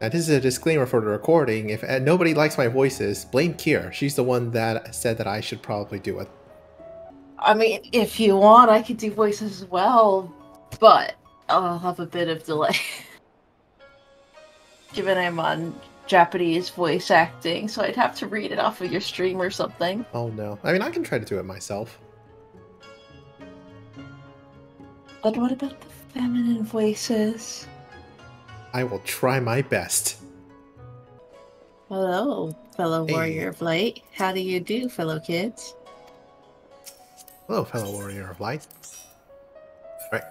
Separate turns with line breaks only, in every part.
And this is a disclaimer for the recording. If nobody likes my voices, blame Kier. She's the one that said that I should probably do it.
I mean, if you want, I could do voices as well, but I'll have a bit of delay. Given I'm on Japanese voice acting, so I'd have to read it off of your stream or something.
Oh no. I mean, I can try to do it myself.
But what about the feminine voices?
I will try my best.
Hello, fellow warrior of light. How do you do, fellow kids?
Hello, fellow warrior of light. Right.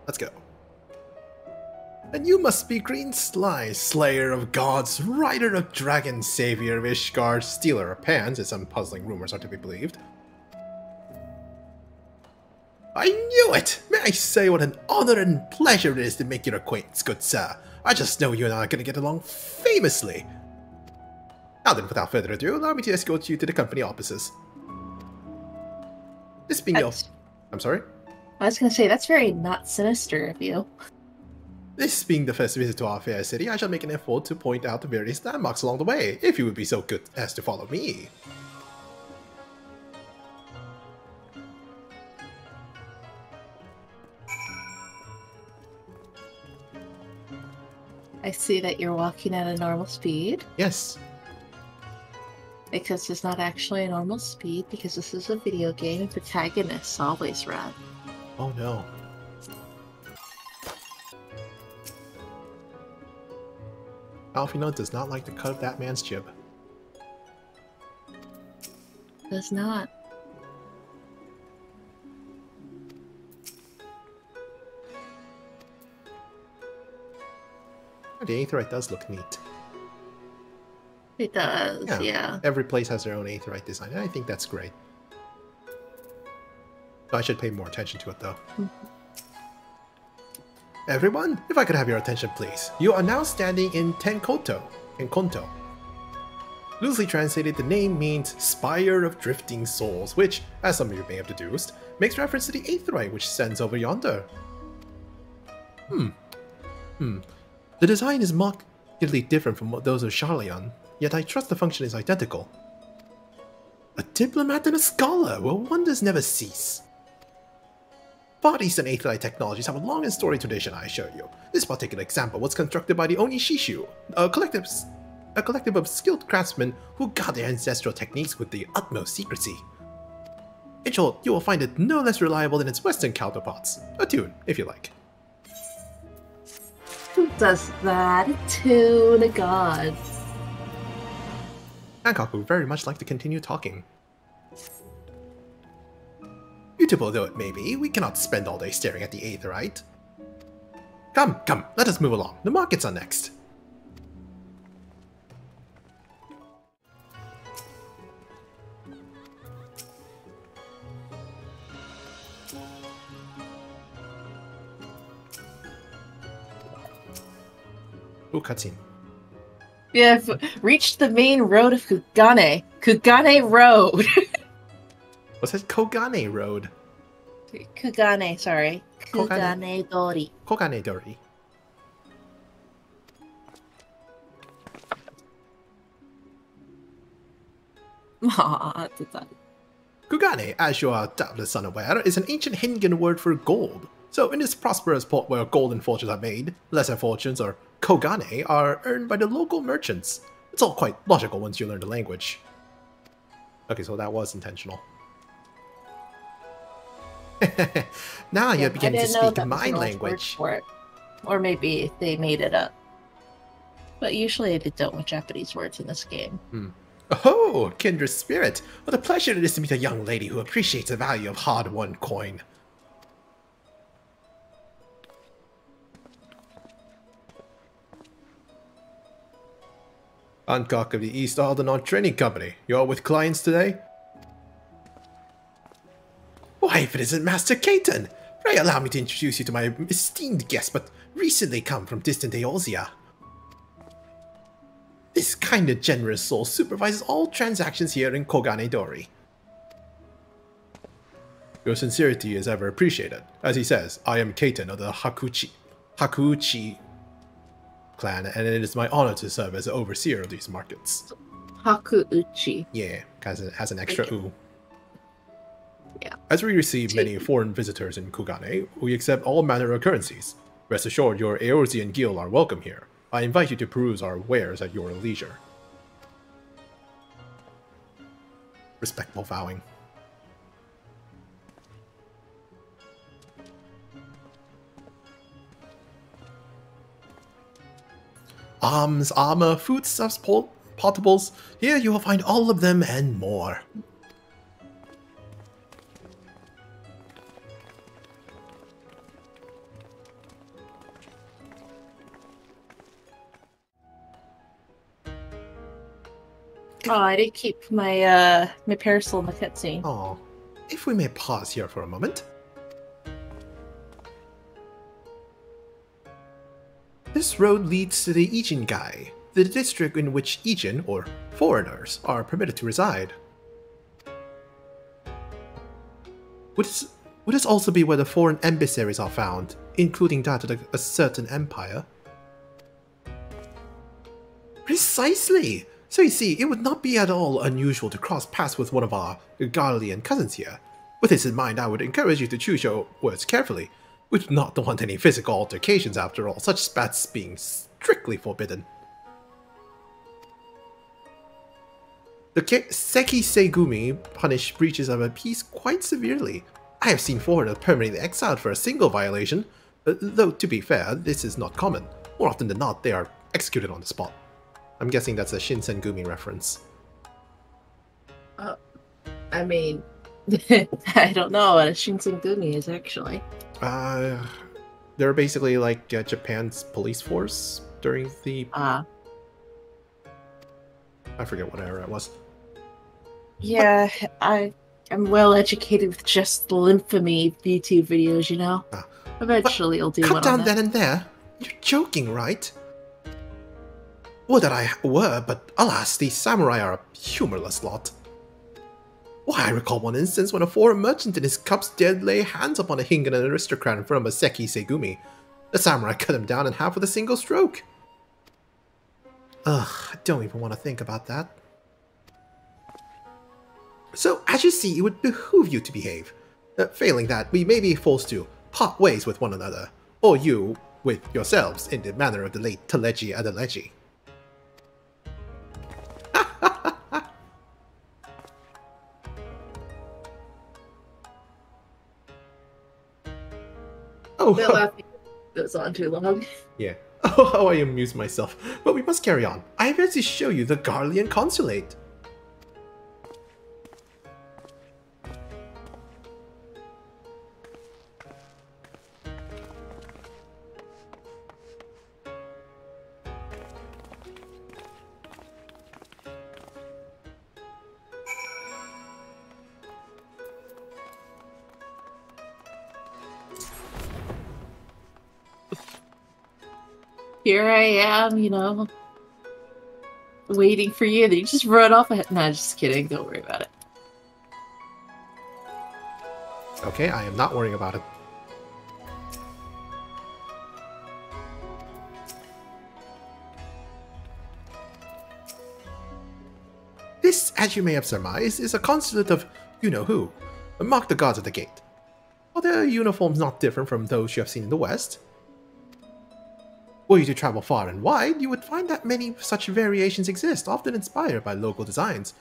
Let's go. And you must be Green Sly, slayer of gods, rider of dragons, savior of Ishgard, stealer of pans, as some puzzling rumors are to be believed. I knew it! May I say what an honor and pleasure it is to make your acquaintance, good sir. I just know you and I are going to get along famously. Now then, without further ado, allow me to escort you to the company offices. This being your... I'm sorry?
I was going to say, that's very not sinister of you.
This being the first visit to our fair city, I shall make an effort to point out the various landmarks along the way, if you would be so good as to follow me.
I see that you're walking at a normal speed.
Yes.
Because it's not actually a normal speed, because this is a video game and protagonists always run.
Oh no. Alfino does not like the cut of that man's jib.
Does not.
The Aetheryte does look neat.
It does, yeah.
Every place has their own Aetheryte design, and I think that's great. I should pay more attention to it, though. Everyone, if I could have your attention, please. You are now standing in Tenkoto, in Konto. Loosely translated, the name means Spire of Drifting Souls, which, as some of you may have deduced, makes reference to the Aetheryte which stands over yonder. The design is markedly different from those of Charleon, yet I trust the function is identical. A diplomat and a scholar, well, wonders never cease. Far Eastern Aetheryte technologies have a long and storied tradition, I assure you. This particular example was constructed by the Onishishu, a collective of skilled craftsmen who guard their ancestral techniques with the utmost secrecy. In short, you will find it no less reliable than its Western counterparts. A tune, if you like.
Who does that? To the gods.
Hancock would very much like to continue talking. Beautiful though it may be, we cannot spend all day staring at the Aetheryte. Come, come, let us move along. The markets are next. Ooh, cutscene.
We have reached the main road of Kugane. Kugane Road!
What's that? Kogane Road.
Kugane, sorry. Kugane Dori.
Kogane Dori. Kugane, as you are doubtless unaware, is an ancient Hingan word for gold. So in this prosperous port where golden fortunes are made, lesser fortunes, or kogane, are earned by the local merchants. It's all quite logical once you learn the language. Okay, so that was intentional. Now you're beginning to speak my language.
For it. Or maybe they made it up. But usually they don't with Japanese words in this game.
Oh, kindred spirit! What a pleasure it is to meet a young lady who appreciates the value of hard-won coin. Hancock of the East Aldernon Training Company. You're with clients today? Why, if it isn't Master Caton! Pray allow me to introduce you to my esteemed guest, but recently come from distant Eorzea. This kind and generous soul supervises all transactions here in Kogane Dori. Your sincerity is ever appreciated. As he says, I am Caton of the Hakuchi clan, and it is my honor to serve as the overseer of these markets.
Hakuuchi.
Yeah, because it has an extra "u."
Yeah.
As we receive many foreign visitors in Kugane, we accept all manner of currencies. Rest assured, your Eorzean guild are welcome here. I invite you to peruse our wares at your leisure. Respectful bowing. Arms, armor, foodstuffs, potables. Here you will find all of them and more.
Oh, I did keep my my parasol in the cutscene.
Oh, if we may pause here for a moment. This road leads to the Ijingai, the district in which Ijin, or foreigners, are permitted to reside. Would this also be where the foreign emissaries are found, including that of a certain empire? Precisely! So you see, it would not be at all unusual to cross paths with one of our Garlean cousins here. With this in mind, I would encourage you to choose your words carefully. We do not want any physical altercations after all, such spats being strictly forbidden. The Seki Segumi punish breaches of a peace quite severely. I have seen foreigners permanently exiled for a single violation, though to be fair, this is not common. More often than not, they are executed on the spot. I'm guessing that's a Shinsengumi reference.
I mean, I don't know what a Shinsengumi is actually.
They're basically like Japan's police force during the... I forget what era it was.
Yeah, I'm well educated with just the infamy YouTube videos, you know? Eventually I'll do one on that.
Cut down then and there? You're joking, right? Would that I were, but alas, these samurai are a humorless lot. Why, I recall one instance when a foreign merchant and his cups dared lay hands upon a Hingan aristocrat in front of a Seki Segumi. The samurai cut him down in half with a single stroke. Ugh, I don't even want to think about that. So, as you see, it would behoove you to behave. Failing that, we may be forced to part ways with one another, or you with yourselves, in the manner of the late Teleji Adeleji. Oh,
that laughing goes on too long.
Yeah. Oh, how I amuse myself. But we must carry on. I have yet to show you the Garlean consulate.
Here I am, you know, waiting for you. Then you just run off ahead. Nah, just kidding. Don't worry about it.
Okay, I am not worrying about it. This, as you may have surmised, is a consulate of you-know-who. Mark the guards at the gate. Are their uniforms not different from those you have seen in the West? Were you to travel far and wide, you would find that many such variations exist, often inspired by local designs,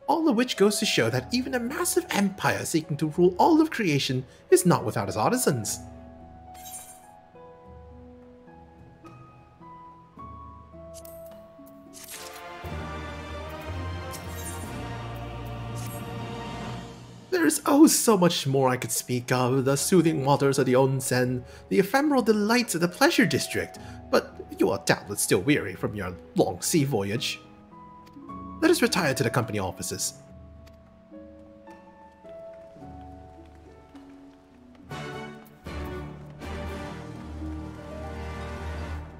all of which goes to show that even a massive empire seeking to rule all of creation is not without its artisans. There is oh so much more I could speak of, the soothing waters of the onsen, the ephemeral delights of the pleasure district, but you are doubtless still weary from your long sea voyage. Let us retire to the company offices.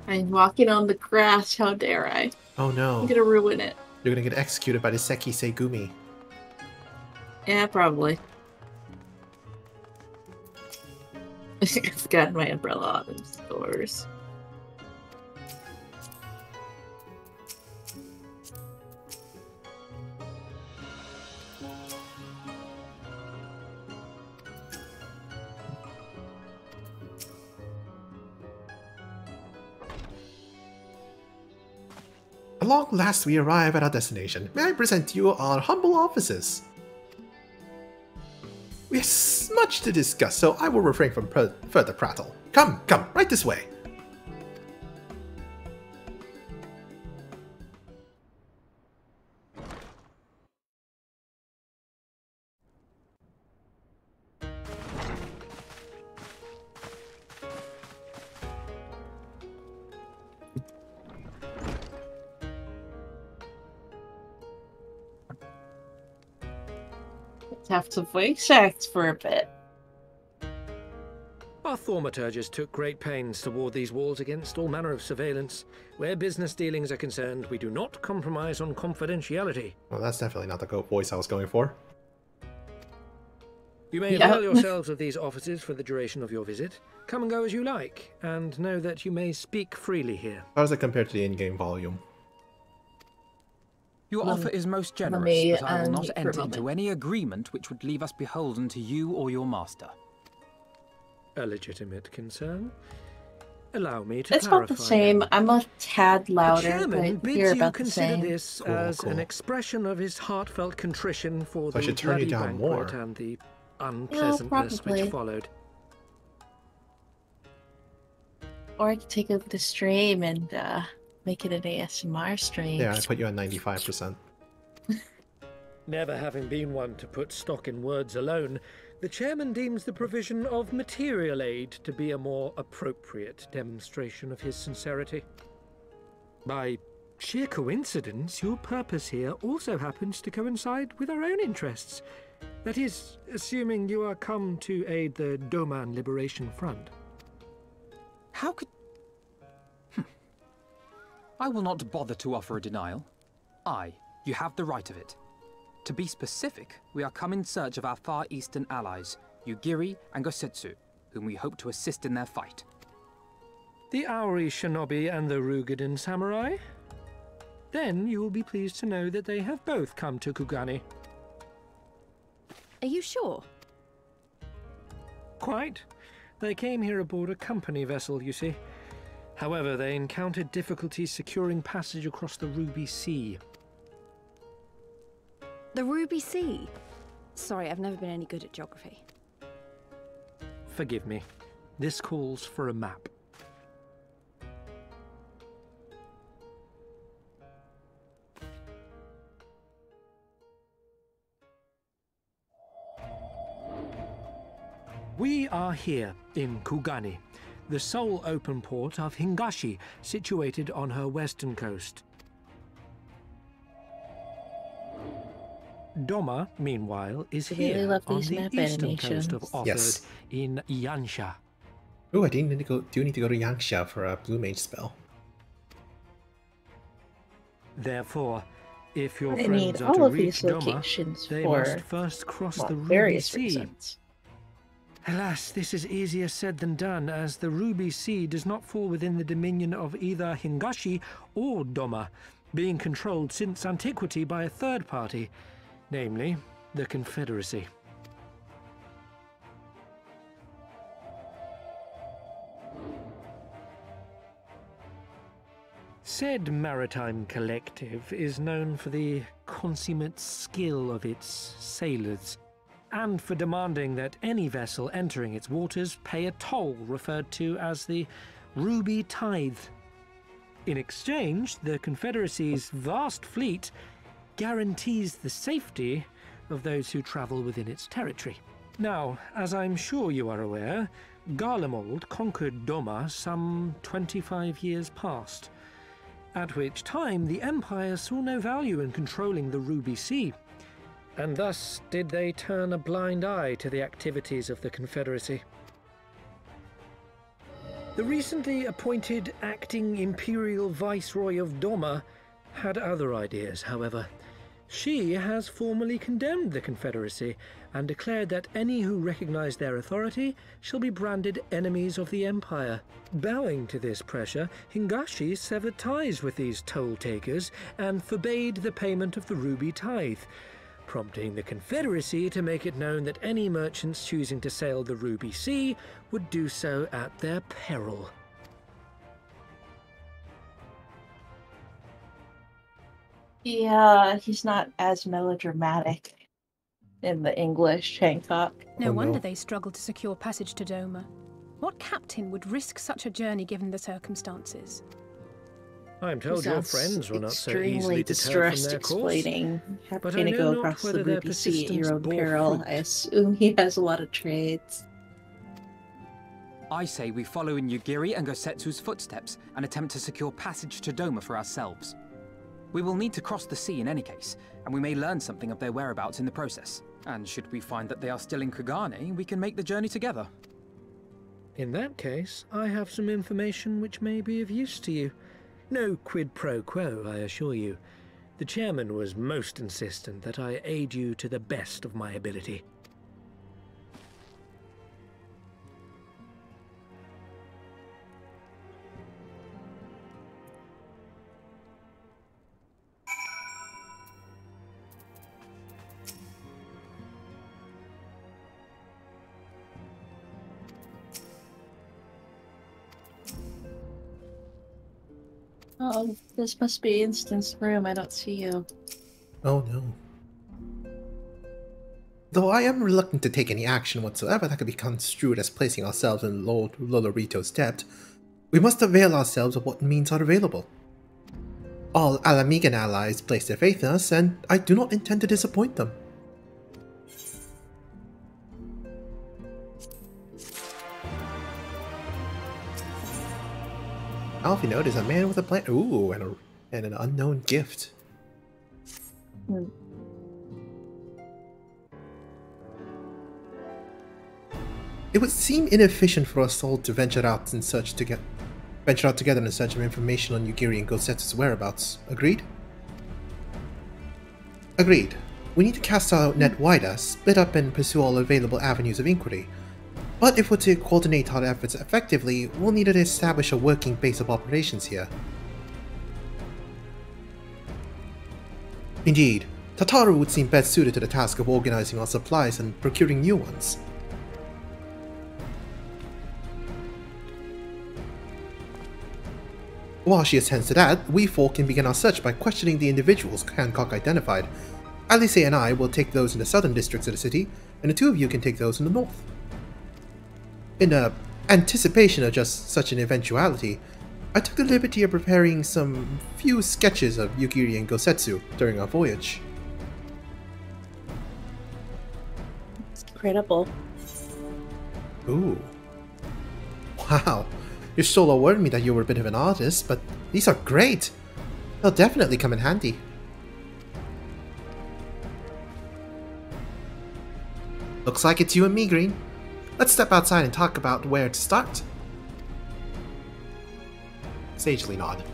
I'm walking on the grass, how dare I?
Oh no.
I'm gonna ruin it.
You're gonna get executed by the Seki Segumi.
Yeah, probably. I've got my umbrella on in stores.
At long last we arrive at our destination. May I present to you our humble offices? We have much to discuss, so I will refrain from further prattle. Come, right this way.
Have to voice act for a bit.
Our thaumaturges took great pains to ward these walls against all manner of surveillance. Where business dealings are concerned, we do not compromise on confidentiality.
Well, that's definitely not the voice I was going for.
You may avail yourselves of these offices for the duration of your visit. Come and go as you like, and know that you may speak freely here.
How does it compare to the in-game volume?
Your offer is most generous, but I will not enter into any agreement which would leave us beholden to you or your master.
A legitimate concern. Allow me to
clarify. It's about the same.
Then.
I'm a tad louder,
the chairman
but you're about
consider
the same.
this as an expression of his heartfelt contrition for
so
the bloody banquet and the unpleasantness which followed.
Or I could take over the stream and make it an ASMR stream.
Yeah, I put you at 95%.
Never having been one to put stock in words alone, the chairman deems the provision of material aid to be a more appropriate demonstration of his sincerity. By sheer coincidence, your purpose here also happens to coincide with our own interests. That is, assuming you are come to aid the Doma Liberation Front.
How could... I will not bother to offer a denial. You have the right of it. To be specific, we are come in search of our Far Eastern allies, Yugiri and Gosetsu, whom we hope to assist in their fight.
The Aori Shinobi and the Rugadan Samurai? Then you will be pleased to know that they have both come to Kugani.
Are you sure?
Quite. They came here aboard a company vessel, you see. However, they encountered difficulties securing passage across the Ruby Sea.
The Ruby Sea? Sorry, I've never been any good at geography.
Forgive me. This calls for a map. We are here in Kugani, the sole open port of Hingashi, situated on her western coast. Doma, meanwhile, is here on the eastern coast of Othard in Yansha.
Oh, I do need to go to Yansha for a Blue Mage spell.
Therefore, if your friends are to reach Doma, they must first cross the Ruby Sea. Alas, this is easier said than done, as the Ruby Sea does not fall within the dominion of either Hingashi or Doma, being controlled since antiquity by a third party, namely the Confederacy. Said maritime collective is known for the consummate skill of its sailors, and for demanding that any vessel entering its waters pay a toll referred to as the Ruby Tithe. In exchange, the Confederacy's vast fleet guarantees the safety of those who travel within its territory. Now, as I'm sure you are aware, Garlemald conquered Doma some 25 years past, at which time the Empire saw no value in controlling the Ruby Sea, and thus did they turn a blind eye to the activities of the Confederacy. The recently appointed acting Imperial Viceroy of Doma had other ideas, however. She has formally condemned the Confederacy and declared that any who recognize their authority shall be branded enemies of the Empire. Bowing to this pressure, Hingashi severed ties with these toll-takers and forbade the payment of the Ruby Tithe, prompting the Confederacy to make it known that any merchants choosing to sail the Ruby Sea would do so at their peril.
Yeah, he's not as melodramatic in the English, Hancock.
No
Oh,
wonder
no.
they struggled to secure passage to Doma. What captain would risk such a journey given the circumstances?
I'm told your friends were not so
extremely
easily deterred from
distressed
their course.
explaining
But
having
I
to
know
go
not
across the
whether their
Ruby Sea at your
persistence
own
bore
peril.
fruit.
I assume he has a lot of trades.
I say we follow in Yugiri and Gosetsu's footsteps and attempt to secure passage to Doma for ourselves. We will need to cross the sea in any case, and we may learn something of their whereabouts in the process. And should we find that they are still in Kugane, we can make the journey together.
In that case, I have some information which may be of use to you. No quid pro quo, I assure you. The chairman was most insistent that I aid you to the best of my ability.
Oh, this must be Instance room. I don't see you.
Oh no. Though I am reluctant to take any action whatsoever that could be construed as placing ourselves in Lord Lolorito's debt, we must avail ourselves of what means are available. All Alamigan allies place their faith in us, and I do not intend to disappoint them. Alfie noticed a man with a plan. Ooh, and an unknown gift.
Hmm.
It would seem inefficient for us all to venture out together in search of information on Yugiri and Gosetsu's whereabouts. Agreed? Agreed. We need to cast our net wider, split up and pursue all available avenues of inquiry. But if we're to coordinate our efforts effectively, we'll need to establish a working base of operations here. Indeed, Tataru would seem best suited to the task of organizing our supplies and procuring new ones. While she attends to that, we four can begin our search by questioning the individuals Hancock identified. Alice and I will take those in the southern districts of the city, and the two of you can take those in the north. In anticipation of just such an eventuality, I took the liberty of preparing some few sketches of Yugiri and Gosetsu during our voyage.
It's incredible.
Ooh. Wow. Your solo warned me that you were a bit of an artist, but these are great! They'll definitely come in handy. Looks like it's you and me, Green. Let's step outside and talk about where to start. Sagely nod.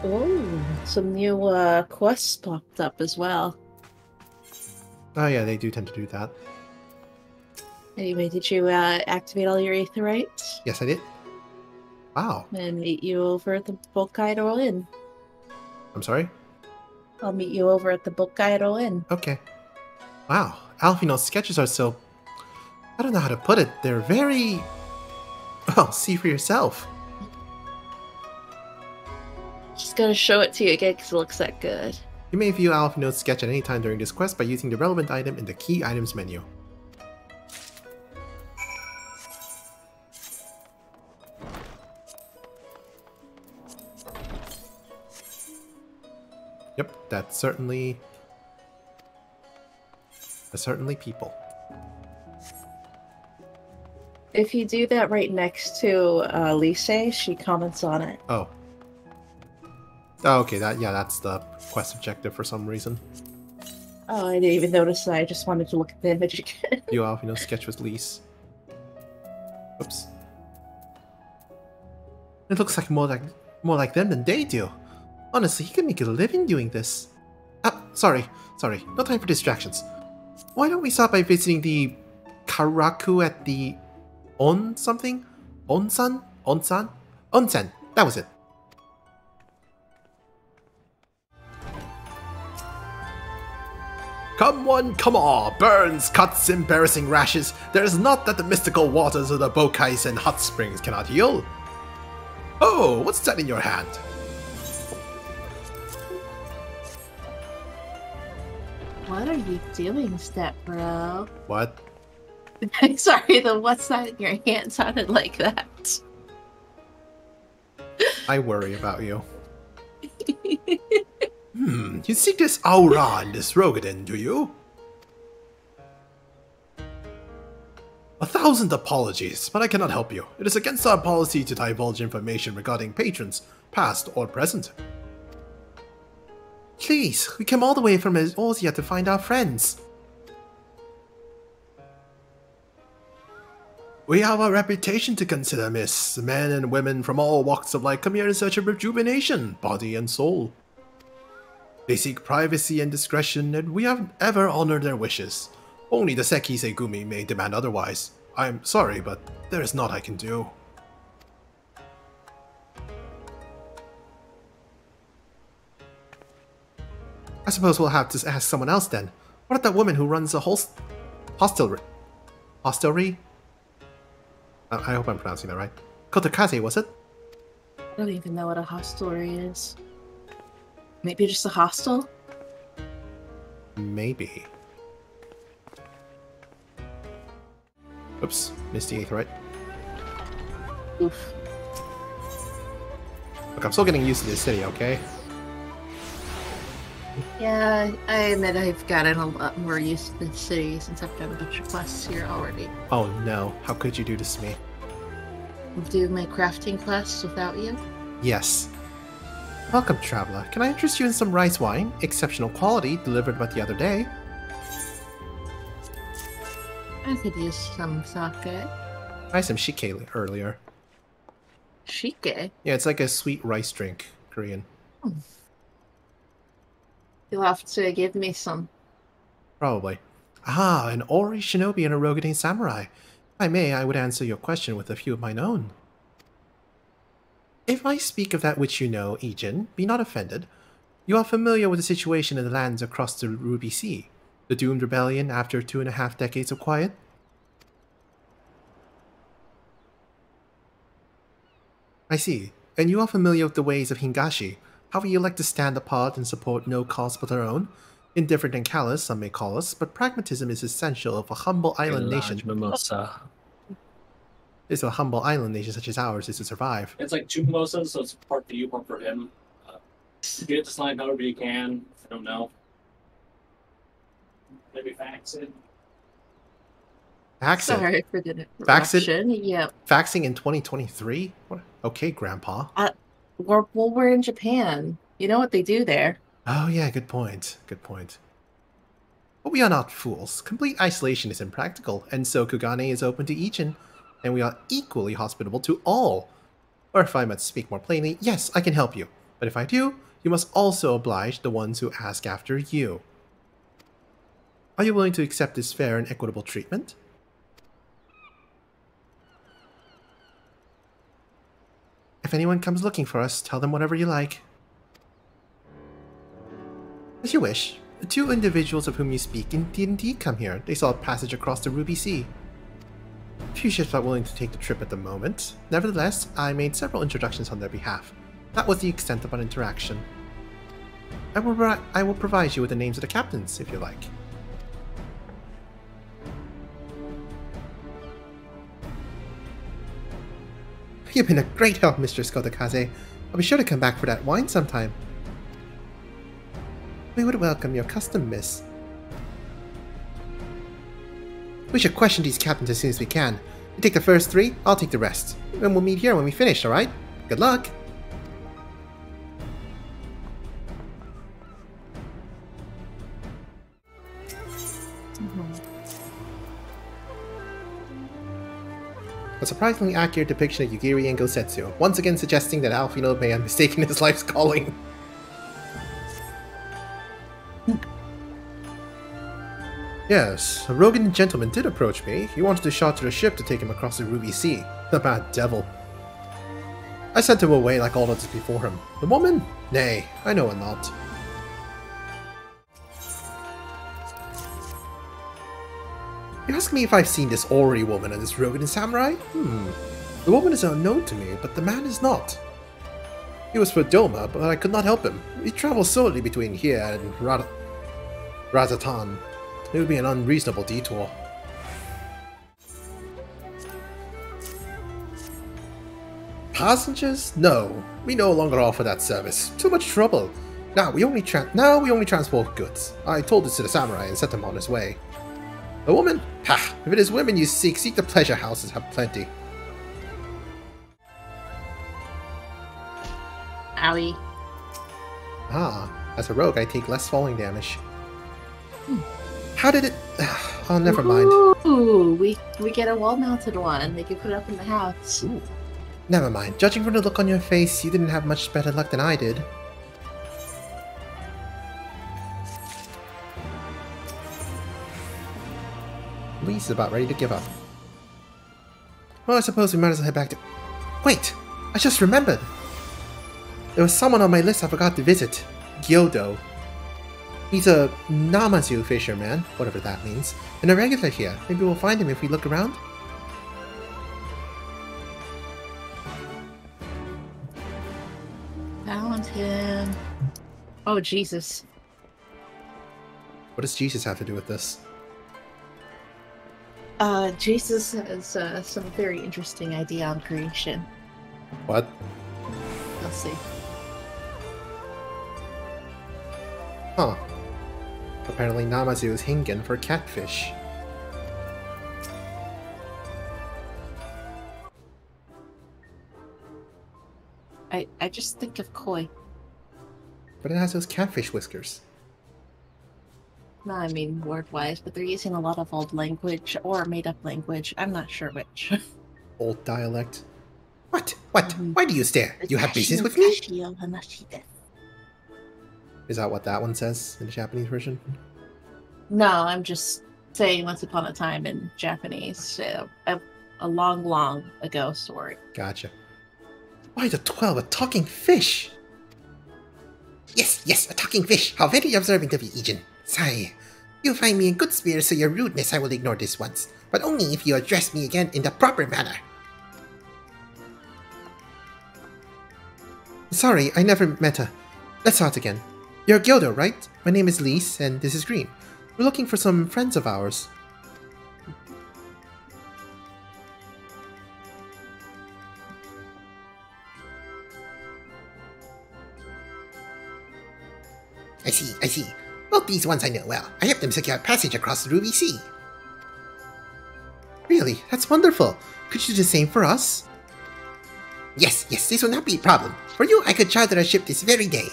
Oh, some new quests popped up as well.
Oh yeah, they do tend to do that.
Anyway, did you activate all your aetherites?
Yes, I did. Wow.
And meet you over at the Bokkaido Inn.
I'm sorry?
I'll meet you over at the Bokkaido Inn.
Okay. Wow, Alfino's sketches are so... I don't know how to put it. They're very... Well, see for yourself.
Just gonna show it to you again because it looks that good.
You may view Alfino's sketch at any time during this quest by using the relevant item in the Key Items menu. Yep, that's certainly people.
If you do that right next to Lise, she comments on it.
Oh. Oh, okay, that's the quest objective for some reason.
Oh, I didn't even notice that. I just wanted to look at the image again.
You Alfino sketch with Lise. Oops. It looks like more like them than they do. Honestly, he could make a living doing this. Ah, sorry. No time for distractions. Why don't we start by visiting the Karaku at the something? Onsen? That was it. Come one, come all, burns, cuts, embarrassing rashes. There is naught that the mystical waters of the Bokais and hot springs cannot heal. Oh, what's that in your hand?
What are you doing, step bro?
What?
Sorry, the what's that in your hand sounded like that.
I worry about you. You seek this aura and this Rogadin, do you? 1,000 apologies, but I cannot help you. It is against our policy to divulge information regarding patrons, past or present. Please, we came all the way from Ozia to find our friends. We have a reputation to consider, miss. Men and women from all walks of life come here in search of rejuvenation, body and soul. They seek privacy and discretion, and we have ever honored their wishes. Only the Sekisei Gumi may demand otherwise. I'm sorry, but there is naught I can do. I suppose we'll have to ask someone else then. What about that woman who runs a hostelry? Hostelry? I hope I'm pronouncing that right. Kotakaze, was it?
I don't even know what a hostelry is. Maybe just a hostel?
Maybe. Oops, missed the 8th, right?
Oof.
Look, I'm still getting used to this city, okay?
Yeah, I admit I've gotten a lot more used to this city since I've done a bunch of quests here already.
Oh no, how could you do this to me?
Do my crafting quests without you?
Yes. Welcome, traveler. Can I interest you in some rice wine? Exceptional quality, delivered but the other day.
I could use some sake.
I had some shike earlier.
Shike?
Yeah, it's like a sweet rice drink, Korean.
You'll have to give me some.
Probably. Ah, an Ori shinobi and a Rogadin samurai. If I may, I would answer your question with a few of mine own. If I speak of that which you know, Ijin, be not offended. You are familiar with the situation in the lands across the Ruby Sea, the doomed rebellion after 2.5 decades of quiet? I see, and you are familiar with the ways of Hingashi, how we elect to stand apart and support no cause but our own. Indifferent and callous, some may call us, but pragmatism is essential of a humble island nation.
Mimosa.
Is a humble island nation such as ours is to survive.
It's like 2 mimosas, so it's part for you, part for him. Get it to slime however you can. I don't know. Maybe fax it.
Fax it?
Sorry for the
Fax it?
interruption. Yep.
Faxing in 2023? What? Okay, Grandpa.
We're in Japan. You know what they do there.
Oh yeah, good point. Good point. But we are not fools. Complete isolation is impractical, and so Kugane is open to Ichin, and we are equally hospitable to all. Or if I must speak more plainly, yes, I can help you. But if I do, you must also oblige the ones who ask after you. Are you willing to accept this fair and equitable treatment? If anyone comes looking for us, tell them whatever you like. As you wish. The 2 individuals of whom you speak did indeed come here. They saw a passage across the Ruby Sea. Few ships are willing to take the trip at the moment. Nevertheless, I made several introductions on their behalf. That was the extent of our interaction. I will provide you with the names of the captains, if you like. You've been a great help, Mr. Kotakaze. I'll be sure to come back for that wine sometime. We would welcome your custom, miss. We should question these captains as soon as we can. You take the first 3, I'll take the rest. And we'll meet here when we finish, alright? Good luck! A surprisingly accurate depiction of Yugiri and Gosetsu, once again suggesting that Alphino may have mistaken his life's calling. Yes, a Rogan gentleman did approach me. He wanted to charter a ship to take him across the Ruby Sea. The bad devil. I sent him away like all others before him. The woman? Nay, I know her not. You ask me if I've seen this Ori woman and this Rogan samurai? The woman is unknown to me, but the man is not. He was for Doma, but I could not help him. We travel solely between here and Razatan. It would be an unreasonable detour. Passengers? No. We no longer offer that service. Too much trouble. Now we only transport goods. I told this to the samurai and set him on his way. A woman? Ha! If it is women you seek the pleasure houses have plenty.
Owie.
Ah, as a rogue I take less falling damage. How did it... Oh, never mind.
Ooh, we get a wall-mounted one. They can put it up in the house.
Ooh. Never mind. Judging from the look on your face, you didn't have much better luck than I did. Louise is about ready to give up. Well, I suppose we might as well head back to... Wait! I just remembered! There was someone on my list I forgot to visit. Gyodo. He's a Namazu fisherman, whatever that means, and a regular here. Maybe we'll find him if we look around?
Found him. Oh, Jesus.
What does Jesus have to do with this?
Jesus has some very interesting idea on creation.
What?
Let's see.
Huh. Apparently Namazu is Hingen for catfish.
I just think of koi.
But it has those catfish whiskers.
No, I mean word-wise, but they're using a lot of old language or made-up language. I'm not sure which.
Old dialect. What? What? Why do you stare? You have business with me? Is that what that one says in the Japanese version?
No, I'm just saying once upon a time in Japanese. A long, long ago story.
Gotcha. Why the 12, a talking fish? Yes, yes, a talking fish. How very observant of you, Ijin. Sigh. You find me in good spirits, so your rudeness I will ignore this once. But only if you address me again in the proper manner. Sorry, I never met her. Let's start again. You're Gyodo, right? My name is Lise, and this is Green. We're looking for some friends of ours. I see. Both these ones I know well. I helped them secure passage across the Ruby Sea. Really? That's wonderful. Could you do the same for us? Yes, this will not be a problem. For you, I could charter a ship this very day.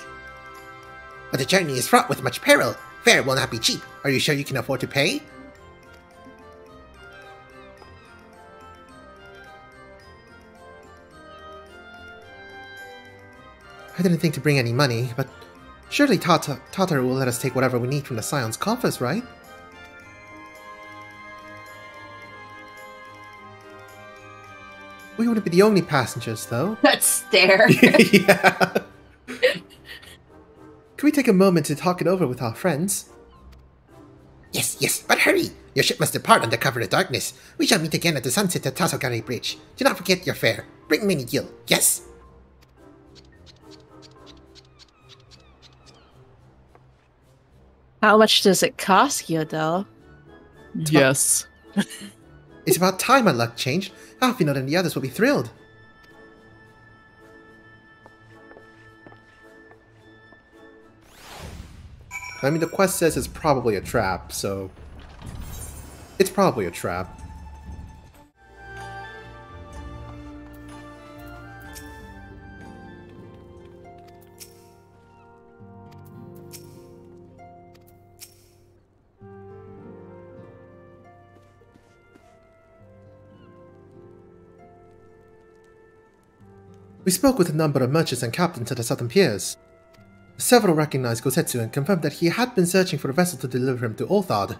But the journey is fraught with much peril. Fare will not be cheap. Are you sure you can afford to pay? I didn't think to bring any money, but surely Tataru will let us take whatever we need from the Scion's coffers, right? We wouldn't be the only passengers, though.
That stare.
Yeah. Can we take a moment to talk it over with our friends? Yes, but hurry! Your ship must depart under cover of darkness. We shall meet again at the sunset at Tasogari Bridge. Do not forget your fare. Bring many gil, yes?
How much does it cost you, though?
Yes.
It's about time my luck changed. Alfino and the others will be thrilled. I mean, the quest says it's probably a trap, so... It's probably a trap. We spoke with a number of merchants and captains at the southern piers. Several recognized Gosetsu and confirmed that he had been searching for a vessel to deliver him to Ulthard.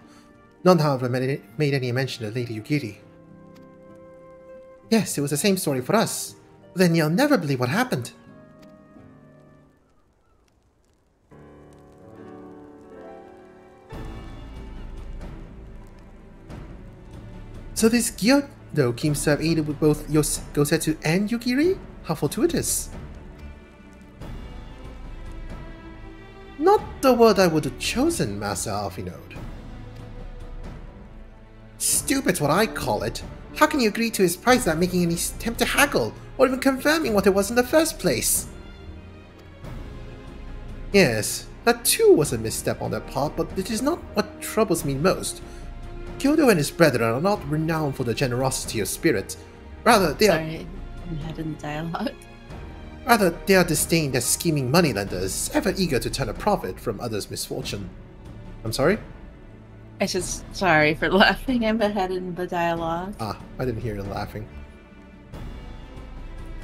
None, however, made any mention of Lady Yugiri. Yes, it was the same story for us. But then you'll never believe what happened. So this Gyodo seems to have aided with both Gosetsu and Yugiri? How fortuitous. Not the word I would have chosen, Master Alphinaud. Stupid's what I call it. How can you agree to his price without making any attempt to haggle, or even confirming what it was in the first place? Yes, that too was a misstep on their part, but it is not what troubles me most. Gyodo and his brethren are not renowned for their generosity of spirit. Rather, they
Sorry, I'm not in dialogue.
Rather, they are disdained as scheming moneylenders, ever eager to turn a profit from others' misfortune. I'm sorry?
I just sorry for laughing. I'm ahead in the dialogue.
Ah, I didn't hear you laughing.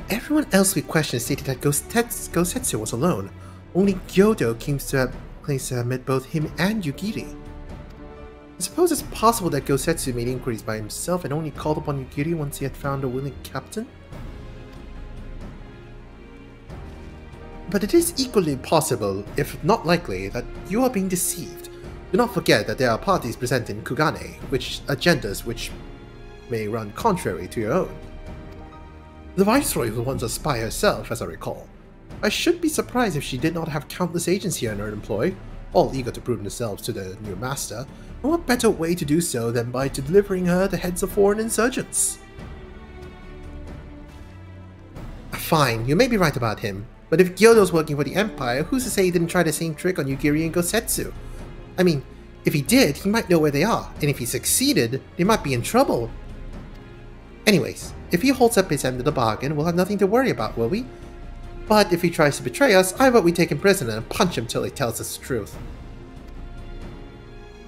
Everyone else we questioned stated that Gosetsu was alone. Only Gyodo claims to have met both him and Yugiri. I suppose it's possible that Gosetsu made inquiries by himself and only called upon Yugiri once he had found a willing captain? But it is equally possible, if not likely, that you are being deceived. Do not forget that there are parties present in Kugane, agendas which may run contrary to your own. The Viceroy was once a spy herself, as I recall. I should be surprised if she did not have countless agents here in her employ, all eager to prove themselves to their new master, and what better way to do so than by delivering her the heads of foreign insurgents? Fine, you may be right about him, but if Gyodo's working for the Empire, who's to say he didn't try the same trick on Yugiri and Gosetsu? I mean, if he did, he might know where they are, and if he succeeded, they might be in trouble. Anyways, if he holds up his end of the bargain, we'll have nothing to worry about, will we? But if he tries to betray us, I vote we take him prisoner and punch him till he tells us the truth.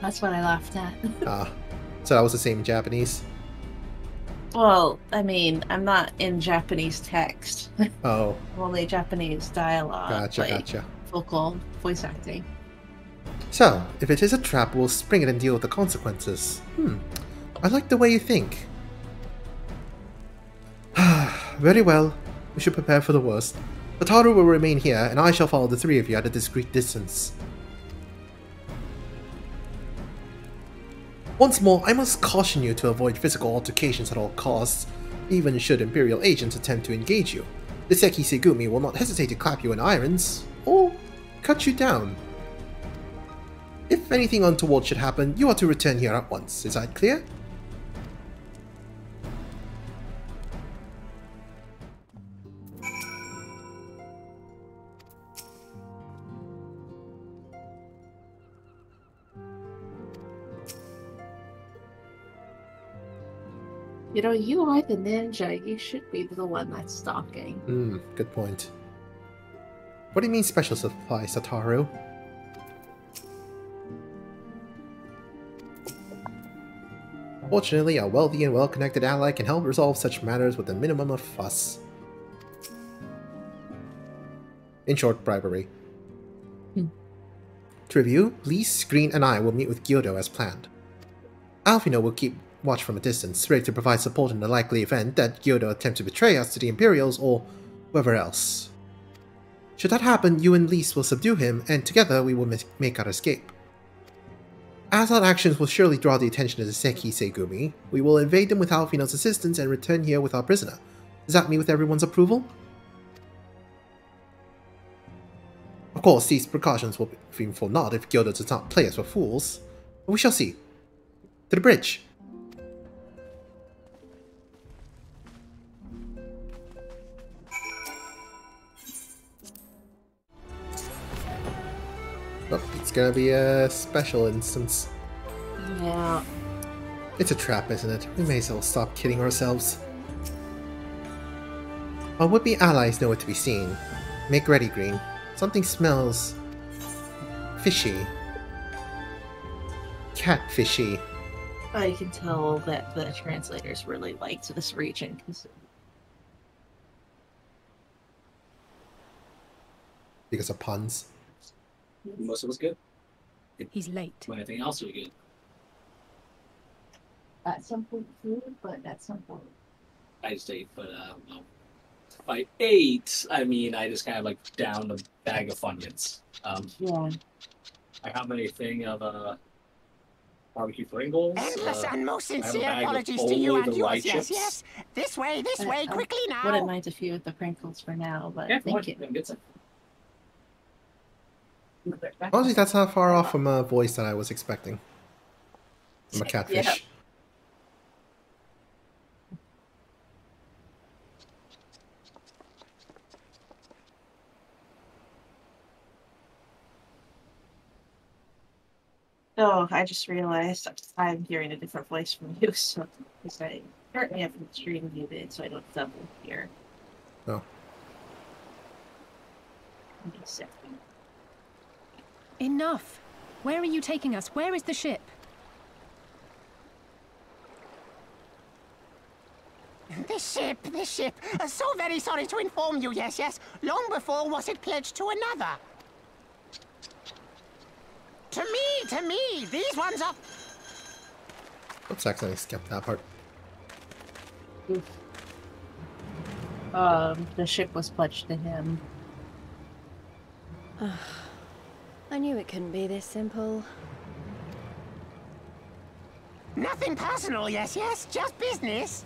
That's what I laughed at.
So that was the same in Japanese?
Well, I mean, I'm not in Japanese text.
Oh.
Only Japanese dialogue.
Gotcha.
Vocal voice acting.
So, if it is a trap, we'll spring it and deal with the consequences. I like the way you think. Very well. We should prepare for the worst. Wataru will remain here, and I shall follow the three of you at a discreet distance. Once more, I must caution you to avoid physical altercations at all costs, even should Imperial agents attempt to engage you. The Seki Segumi will not hesitate to clap you in irons, or cut you down. If anything untoward should happen, you are to return here at once. Is that clear?
You know, you are the ninja. You should be the one that's stalking.
Good point. What do you mean special supply, Satoru? Fortunately, a wealthy and well-connected ally can help resolve such matters with a minimum of fuss. In short, bribery. To review, Lee, Screen, and I will meet with Gyodo as planned. Alphinaud will keep watch from a distance, ready to provide support in the likely event that Gyodo attempts to betray us to the Imperials or whoever else. Should that happen, you and Lise will subdue him, and together we will make our escape. As our actions will surely draw the attention of the Seki Segumi, we will invade them with Alphinaud's assistance and return here with our prisoner. Does that meet with everyone's approval? Of course, these precautions will be for naught if Gyodo does not play us for fools. But we shall see. To the bridge! Oh, it's gonna be a special instance.
Yeah.
It's a trap, isn't it? We may as well stop kidding ourselves. Our would-be allies know what to be seen. Make ready, Green. Something smells... fishy. Catfishy.
I can tell that the translators really liked this region.
Because of puns.
Most of us good.
He's late.
Anything else we good?
At some point food, but at some point.
I just ate, but if I ate, I mean, I just kind of like downed a bag of Funyuns.
Yeah.
I have a thing of barbecue Pringles.
Endless and most
I have a
sincere
bag of
apologies to
only
you and
the
yours.
white
Yes,
chips.
yes. This way, quickly now.
Wouldn't mind a few of the Pringles for now, but
Yeah,
thank you.
Get some.
Honestly, that's not far off from a voice that I was expecting. From a catfish.
Yeah. Oh, I just realized I'm hearing a different voice from you, so because I currently have the stream muted, so I don't double hear.
Oh.
Enough! Where are you taking us? Where is the ship?
The ship. So very sorry to inform you, yes. Long before was it pledged to another. To me, these ones are...
Oops, I accidentally skipped that part.
The ship was pledged to him.
I knew it couldn't be this simple.
Nothing personal, yes, just business.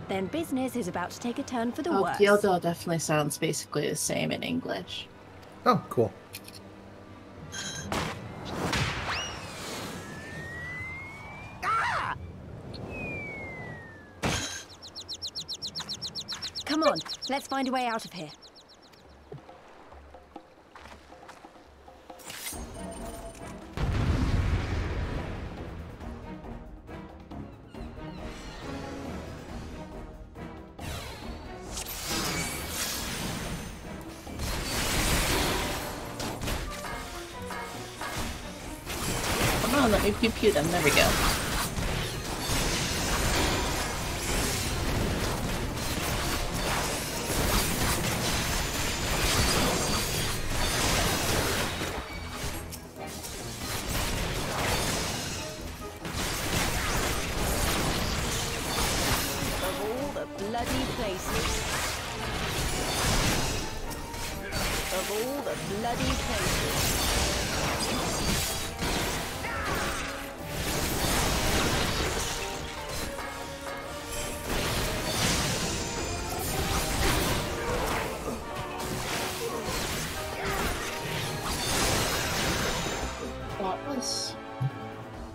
Then business is about to take a turn for the worse.
Kyoto definitely sounds basically the same in English.
Oh, cool.
Ah!
Come on, let's find a way out of here.
Come on, let me pew them. There we go.
Of all the bloody places. Of all the bloody places.
That was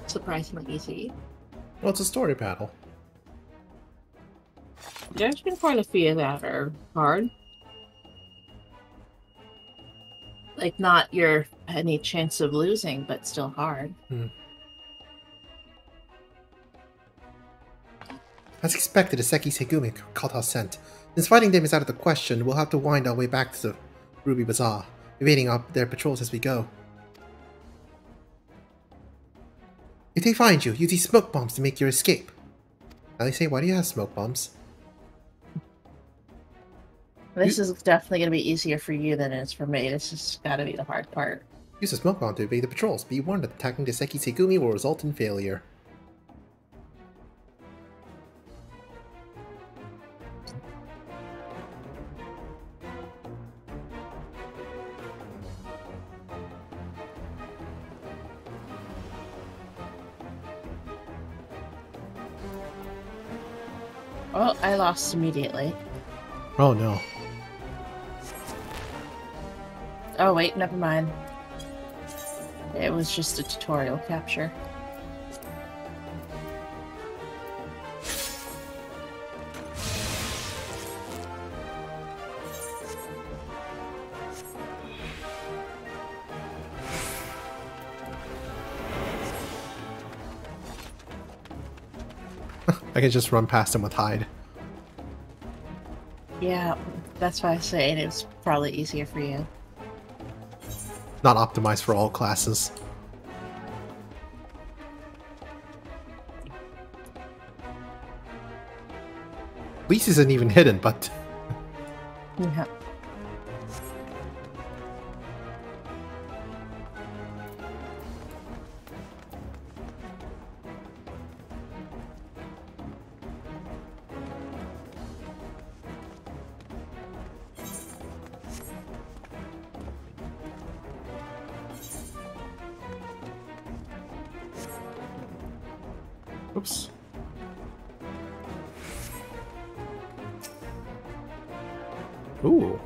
surprisingly easy.
Well, it's a story battle.
There's been quite a few that are hard. Like, not your any chance of losing, but still hard.
As expected, the Seki Segumi caught our scent. Since fighting them is out of the question, we'll have to wind our way back to the Ruby Bazaar, evading their patrols as we go. If they find you, use these smoke bombs to make your escape. Now they say, why do you have smoke bombs?
This is definitely going to be easier for you than it is for me. This has got to be the hard part.
Use a smoke bomb to evade the patrols. Be warned that attacking the Seki Segumi will result in failure.
Well, I lost immediately.
Oh no.
Oh wait, never mind. It was just a tutorial capture.
I can just run past him with hide.
Yeah, that's why I say it was probably easier for you.
Not optimized for all classes. At least isn't even hidden, but...
Yeah.
Oops. Ooh.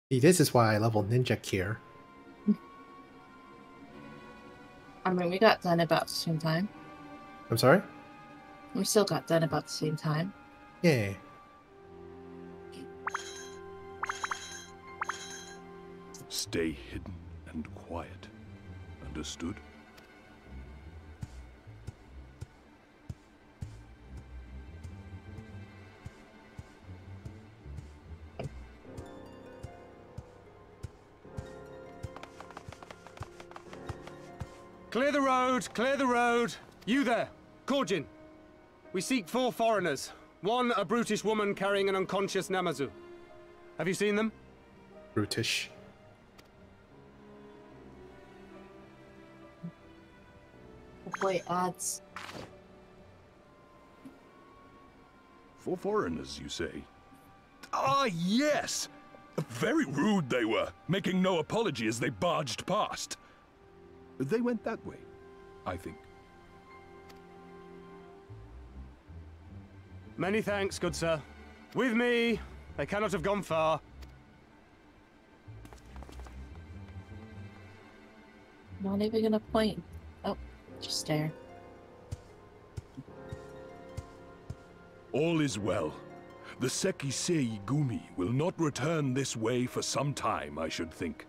See, this is why I level Ninja Gear.
I mean, we got done about the same time.
I'm sorry?
We still got done about the same time.
Yeah.
Stay hidden and quiet. Understood?
Clear the road! Clear the road! You there! Korjin! We seek 4 foreigners. One, a brutish woman carrying an unconscious Namazu. Have you seen them?
Brutish.
Oh boy, odds.
4 foreigners, you say? Ah, yes! Very rude they were, making no apology as they barged past. They went that way, I think.
Many thanks, good sir. With me! They cannot have gone far.
Not even gonna point. Oh, just stare.
All is well. The Sekisei Gumi will not return this way for some time, I should think.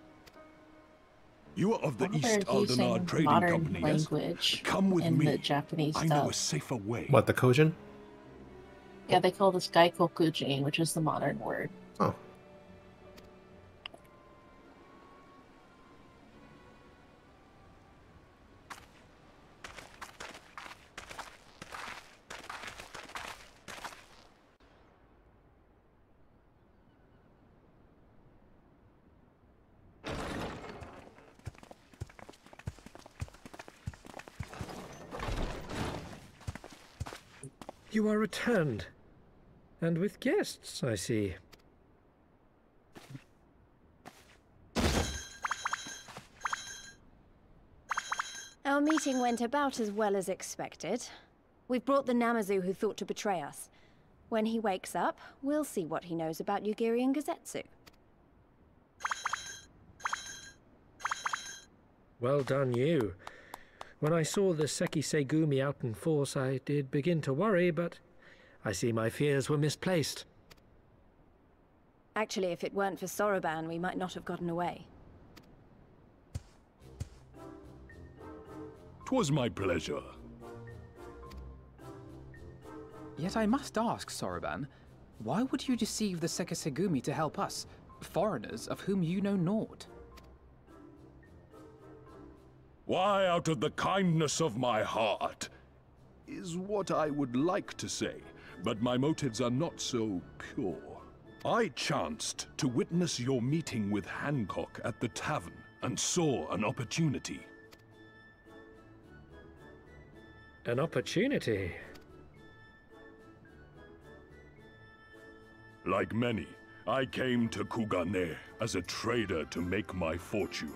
You are of the East Aldenard Trading Company, yes?
Language
Come with
in
me.
the Japanese
I know
dub.
a safer way.
What, the Kojin?
Yeah, they call this Gaikokujin, which is the modern word.
Oh.
You are returned. And with guests, I see.
Our meeting went about as well as expected. We've brought the Namazu who thought to betray us. When he wakes up, we'll see what he knows about Yugiri and Gosetsu.
Well done, you. When I saw the Sekisei Gumi out in force, I did begin to worry, but I see my fears were misplaced.
Actually, if it weren't for Soroban, we might not have gotten away.
'Twas my pleasure.
Yet I must ask, Soroban, why would you deceive the Sekisei Gumi to help us, foreigners of whom you know naught?
Why, out of the kindness of my heart, is what I would like to say, but my motives are not so pure. I chanced to witness your meeting with Hancock at the tavern, and saw an opportunity.
An opportunity?
Like many, I came to Kugane as a trader to make my fortune.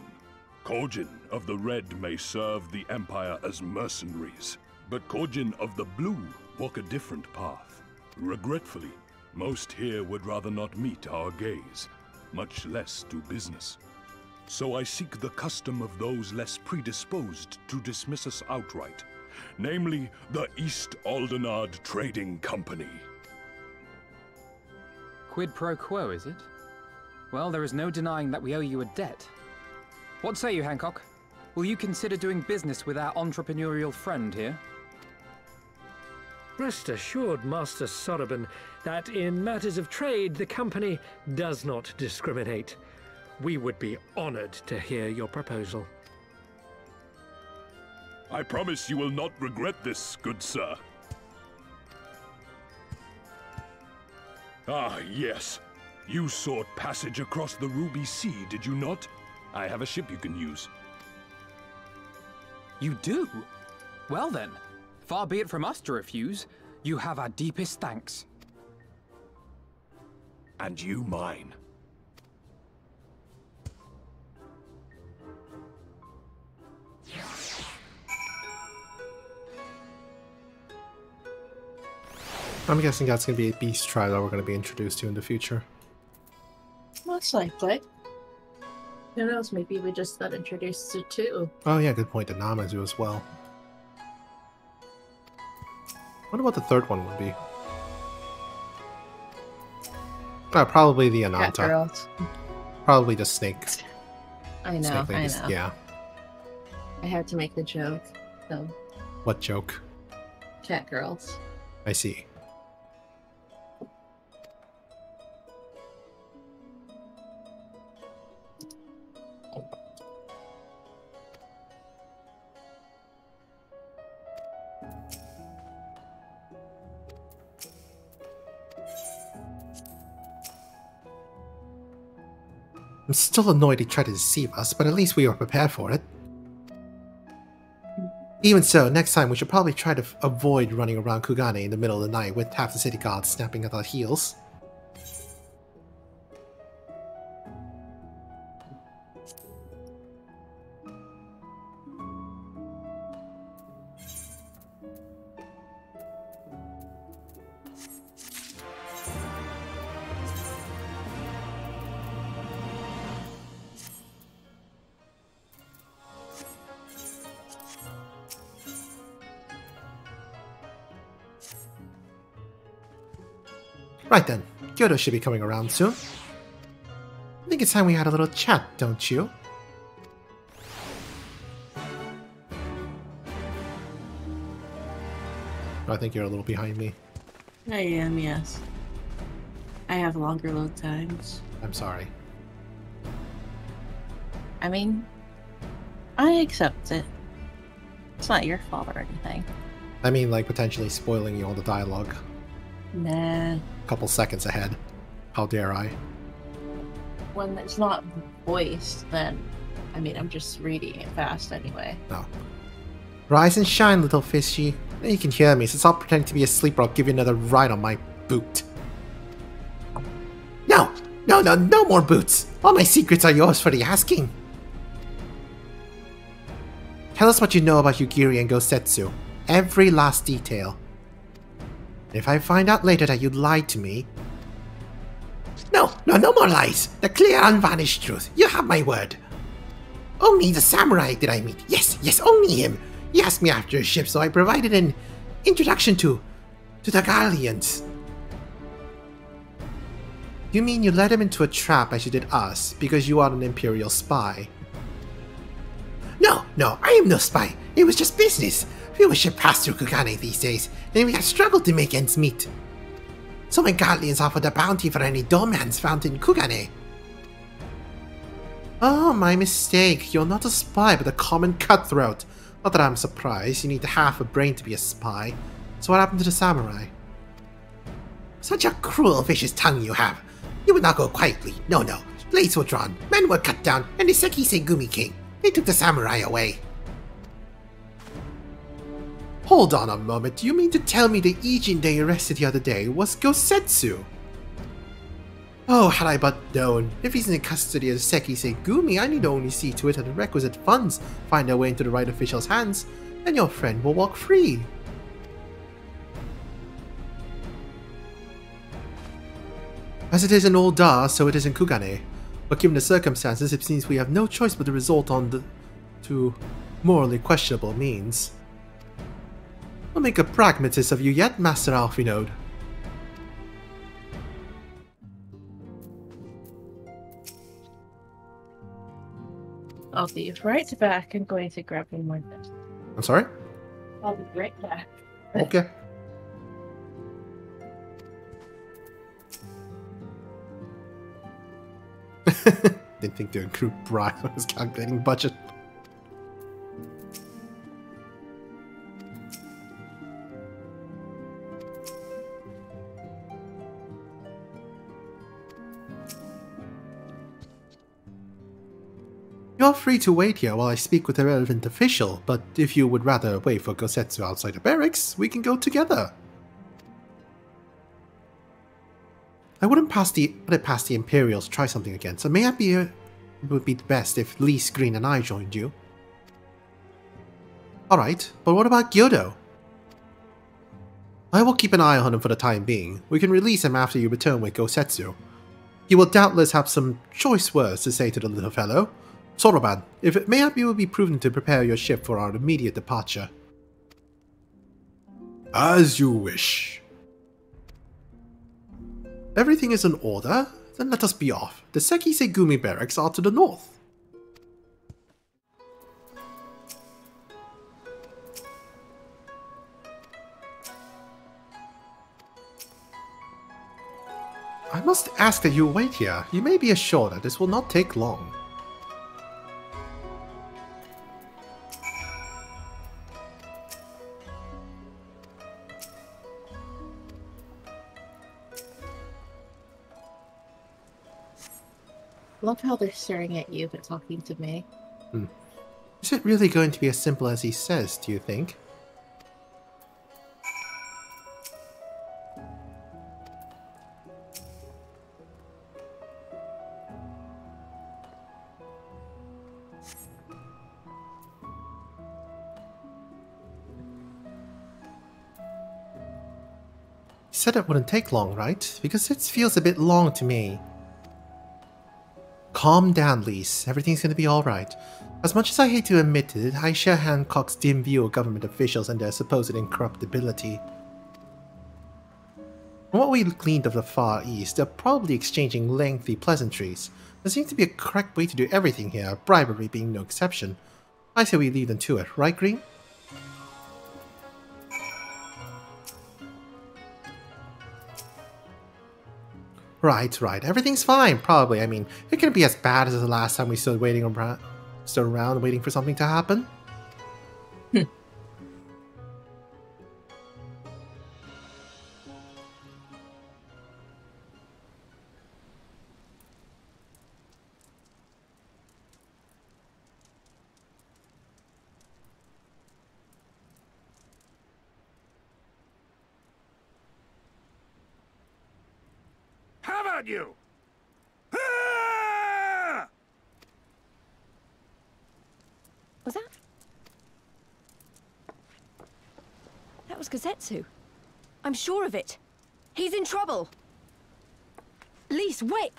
Kojin of the Red may serve the Empire as mercenaries, but Kojin of the Blue walk a different path. Regretfully, most here would rather not meet our gaze, much less do business. So I seek the custom of those less predisposed to dismiss us outright, namely the East Aldenard Trading Company.
Quid pro quo, is it? Well, there is no denying that we owe you a debt. What say you, Hancock? Will you consider doing business with our entrepreneurial friend here?
Rest assured, Master Soroban, that in matters of trade, the company does not discriminate. We would be honored to hear your proposal.
I promise you will not regret this, good sir. Ah, yes. You sought passage across the Ruby Sea, did you not? I have a ship you can use.
You do? Well then, far be it from us to refuse. You have our deepest thanks.
And you mine.
I'm guessing that's going to be a beast tribe that we're going to be introduced to in the future.
Most likely. Who knows, maybe we just got introduced to two.
Oh yeah, good point. The Namazu as well. Wonder what the third one would be. Probably the Ananta.
Cat girls.
Probably the snake.
I know,
Snake ladies.
I know.
Yeah.
I had to make the joke, so.
What joke?
Cat girls.
I see. I'm still annoyed he tried to deceive us, but at least we were prepared for it. Even so, next time we should probably try to avoid running around Kugane in the middle of the night with half the city guards snapping at our heels. Right then, Kyoto should be coming around soon. I think it's time we had a little chat, don't you? I think you're a little behind me.
I am, yes. I have longer load times.
I'm sorry.
I mean, I accept it. It's not your fault or anything.
I mean, like, potentially spoiling you on the dialogue.
Nah.
Couple seconds ahead. How dare I?
When it's not voiced, then, I mean, I'm just reading it fast anyway.
No. Rise and shine, little fishy. You can hear me, so stop pretending to be asleep or I'll give you another ride on my boot. No! No more boots! All my secrets are yours for the asking. Tell us what you know about Yugiri and Gosetsu. Every last detail. If I find out later that you lied to me... No more lies! The clear, unvarnished truth. You have my word. Only the samurai did I meet. Yes, only him. He asked me after his ship, so I provided an introduction to the Galleons. You mean you led him into a trap as you did us, because you are an Imperial spy? No, I am no spy. It was just business. Fewer ship pass through Kugane these days, and we have struggled to make ends meet. So my Galleons offered a bounty for any domans found in Kugane. Oh, my mistake. You're not a spy, but a common cutthroat. Not that I'm surprised. You need half a brain to be a spy. So what happened to the samurai? Such a cruel, vicious tongue you have. You would not go quietly. No. Blades were drawn, men were cut down, and the Seki Segumi came. They took the samurai away. Hold on a moment, do you mean to tell me the Ijin they arrested the other day was Gosetsu? Oh, had I but known. If he's in the custody of the Seki Segumi, I need only see to it that the requisite funds find their way into the right official's hands, and your friend will walk free. As it is in Ul'dah, so it is in Kugane. But given the circumstances, it seems we have no choice but to resort to morally questionable means. I'll make a pragmatist of you yet, Master Alfinode.
I'll be right back. I'm going to grab one more.
I'm sorry?
I'll be right back.
Okay. Didn't think to include bribe when I was calculating budget. You're free to wait here while I speak with the relevant official, but if you would rather wait for Gosetsu outside the barracks, we can go together. I wouldn't put it past the Imperials to try something again, so maybe it would be best if Lise, Green and I joined you. Alright, but what about Gyodo? I will keep an eye on him for the time being. We can release him after you return with Gosetsu. He will doubtless have some choice words to say to the little fellow. Soroban, if it maybe it would be prudent to prepare your ship for our immediate departure. As you wish. Everything is in order, then let us be off. The Seki Segumi barracks are to the north. I must ask that you wait here. You may be assured that this will not take long.
Love how they're staring at you but talking to me.
Is it really going to be as simple as he says, do you think? He said it wouldn't take long, right? Because it feels a bit long to me. Calm down, Lise. Everything's going to be alright. As much as I hate to admit it, I share Hancock's dim view of government officials and their supposed incorruptibility. From what we gleaned of the Far East, they're probably exchanging lengthy pleasantries. There seems to be a correct way to do everything here, bribery being no exception. I say we leave them to it, right, Green? Right. Everything's fine, probably. I mean, it can't be as bad as the last time we stood around waiting for something to happen.
You!
Was that? That was Gosetsu. I'm sure of it. He's in trouble. Lise, wait!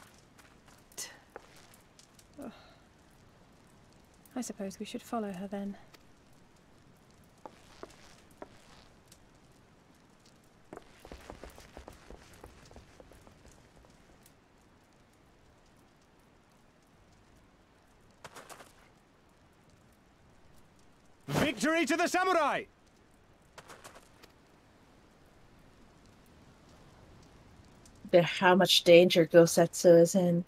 I suppose we should follow her then.
Victory to the samurai!
How much danger Gosetsu is in.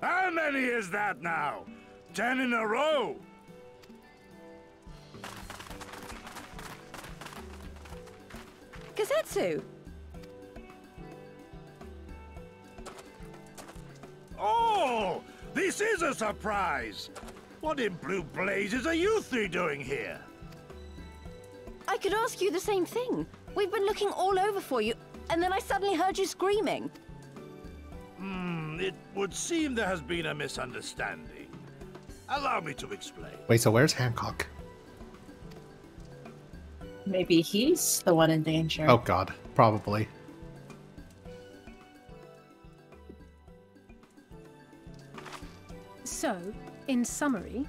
How many is that now? 10 in a row?
Gosetsu!
Oh! This is a surprise! What in blue blazes are you three doing here?
I could ask you the same thing. We've been looking all over for you, and then I suddenly heard you screaming.
It would seem there has been a misunderstanding. Allow me to explain.
Wait, so where's Hancock?
Maybe he's the one in danger.
Oh god, probably.
So, in summary,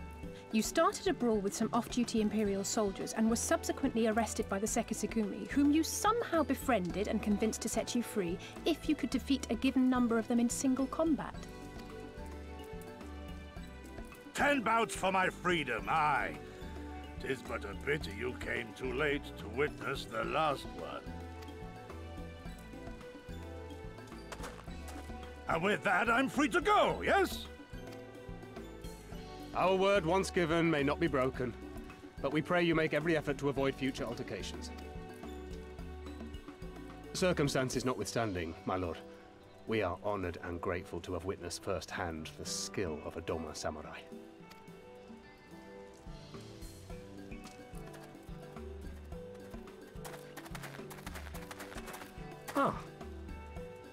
you started a brawl with some off-duty Imperial soldiers and were subsequently arrested by the Sekisugumi, whom you somehow befriended and convinced to set you free if you could defeat a given number of them in single combat.
10 bouts for my freedom, aye. 'Tis but a pity you came too late to witness the last one. And with that, I'm free to go, yes?
Our word once given may not be broken, but we pray you make every effort to avoid future altercations. Circumstances notwithstanding, my lord, we are honored and grateful to have witnessed firsthand the skill of a Doma samurai.
Ah,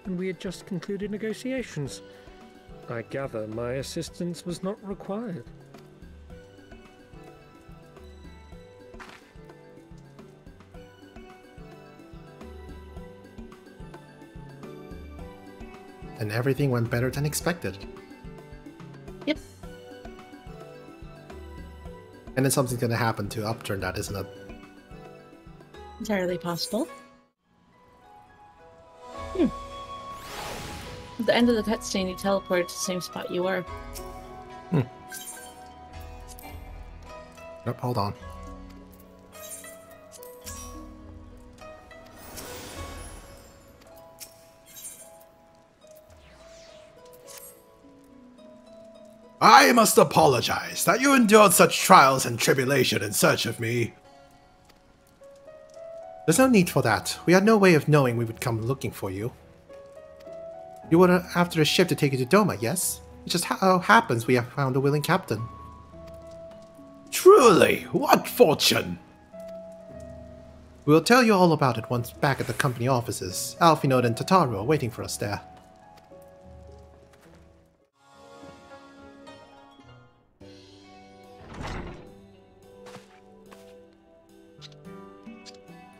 and we had just concluded negotiations. I gather my assistance was not required.
And everything went better than expected.
Yep.
And then something's gonna happen to upturn that, isn't it?
Entirely possible. At the end of the cutscene, you teleport to the same spot you were.
Nope, hold on. I must apologize that you endured such trials and tribulation in search of me. There's no need for that. We had no way of knowing we would come looking for you. You were after a ship to take you to Doma, yes? It just how happens we have found a willing captain. Truly, what fortune! We'll tell you all about it once back at the company offices. Alphinaud and Tataru are waiting for us there.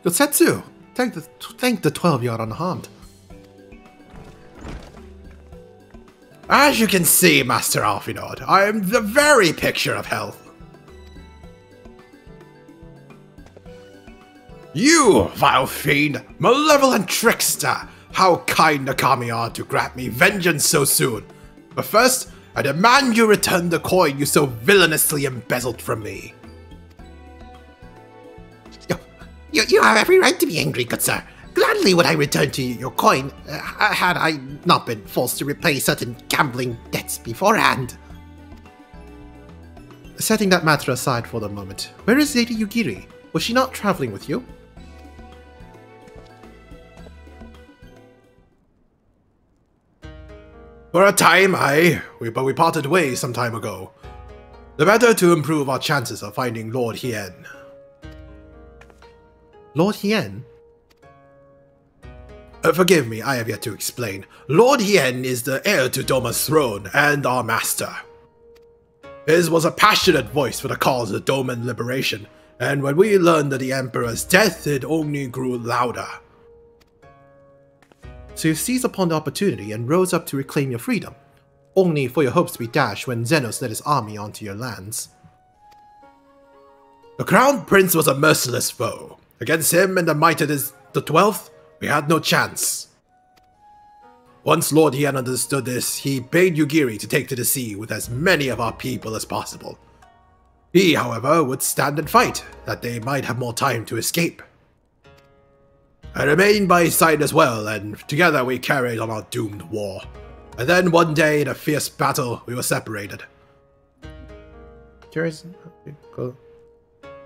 Gosetsu! Thank the 12 you are unharmed. As you can see, Master Alphinaud, I am the very picture of health. You, vile fiend, malevolent trickster! How kind Nakami are to grant me vengeance so soon. But first, I demand you return the coin you so villainously embezzled from me. You have every right to be angry, good sir. Gladly would I return to you your coin, had I not been forced to repay certain gambling debts beforehand. Setting that matter aside for the moment, where is Lady Yugiri? Was she not traveling with you? For a time, but we parted ways some time ago. The better to improve our chances of finding Lord Hien. Lord Hien? Forgive me, I have yet to explain. Lord Hien is the heir to Doma's throne and our master. His was a passionate voice for the cause of Doman liberation, and when we learned of the Emperor's death, it only grew louder. So you seized upon the opportunity and rose up to reclaim your freedom, only for your hopes to be dashed when Xenos led his army onto your lands. The Crown Prince was a merciless foe. Against him and the might of the 12th, we had no chance. Once Lord Hien understood this, he bade Yugiri to take to the sea with as many of our people as possible. He, however, would stand and fight, that they might have more time to escape. I remained by his side as well, and together we carried on our doomed war. And then one day, in a fierce battle, we were separated. Curious? Cool.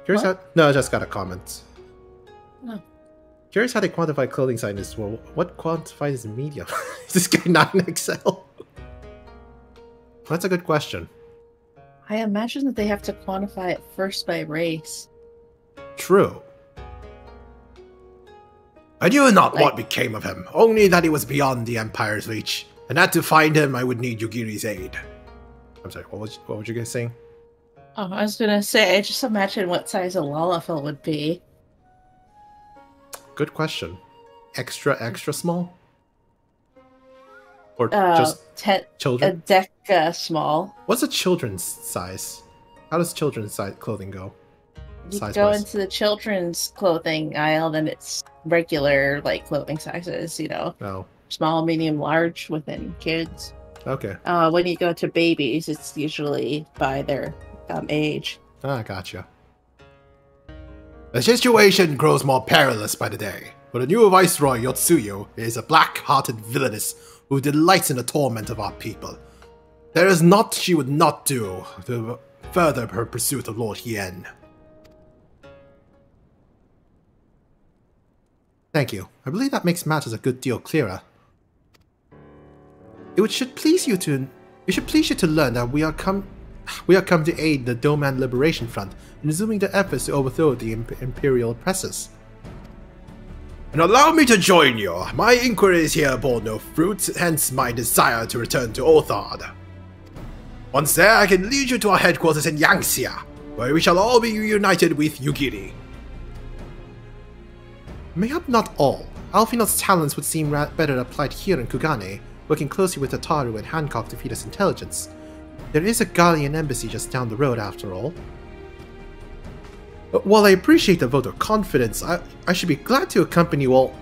Curious how... No, I just got a comment.
No.
Curious how they quantify clothing sizes. Well, what quantifies medium? Is this guy not in Excel? That's a good question.
I imagine that they have to quantify it first by race.
True. I knew not what became of him, only that he was beyond the Empire's reach, and that to find him I would need Yugiri's aid. I'm sorry, what were you guys saying?
Oh, I was gonna say, I just imagine what size a Lalafell would be.
Good question. Extra small? Or just children?
A deca small.
What's a children's size? How does children's clothing go?
You go into the children's clothing aisle, then it's regular, like, clothing sizes, you know.
Oh.
Small, medium, large within kids.
Okay.
When you go to babies, it's usually by their age.
Ah, gotcha. The situation grows more perilous by the day, but the new Viceroy Yotsuyo is a black-hearted villainess who delights in the torment of our people. There is naught she would not do to further her pursuit of Lord Hien. Thank you. I believe that makes matters a good deal clearer. It should please you to learn that we are come to aid the Doma Liberation Front in resuming their efforts to overthrow the Imperial oppressors. And allow me to join you. My inquiries here bore no fruit, hence my desire to return to Othard. Once there, I can lead you to our headquarters in Yangxia, where we shall all be reunited with Yugiri. Mayhap not all. Alphinaud's talents would seem better applied here in Kugane, working closely with Ataru and Hancock to feed us intelligence. There is a Gallian embassy just down the road, after all. While I appreciate the vote of confidence, I should be glad to accompany you all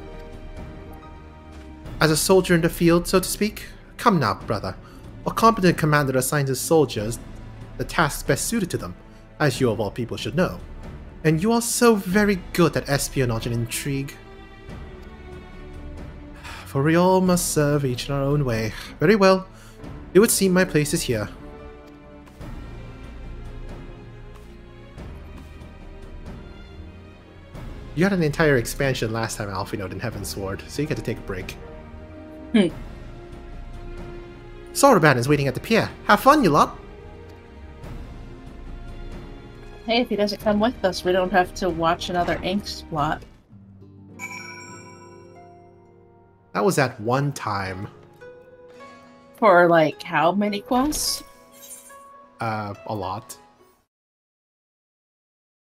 as a soldier in the field, so to speak. Come now, brother. A competent commander assigns his soldiers the tasks best suited to them, as you of all people should know. And you are so very good at espionage and intrigue. For we all must serve each in our own way. Very well. It would seem my place is here. You had an entire expansion last time, Alphinaud, in Heavensward, so you get to take a break. Soraban is waiting at the pier. Have fun, you lot!
Hey, if he doesn't come with us, we don't have to watch another ink splot.
That was at one time.
For, like, how many quests?
A lot.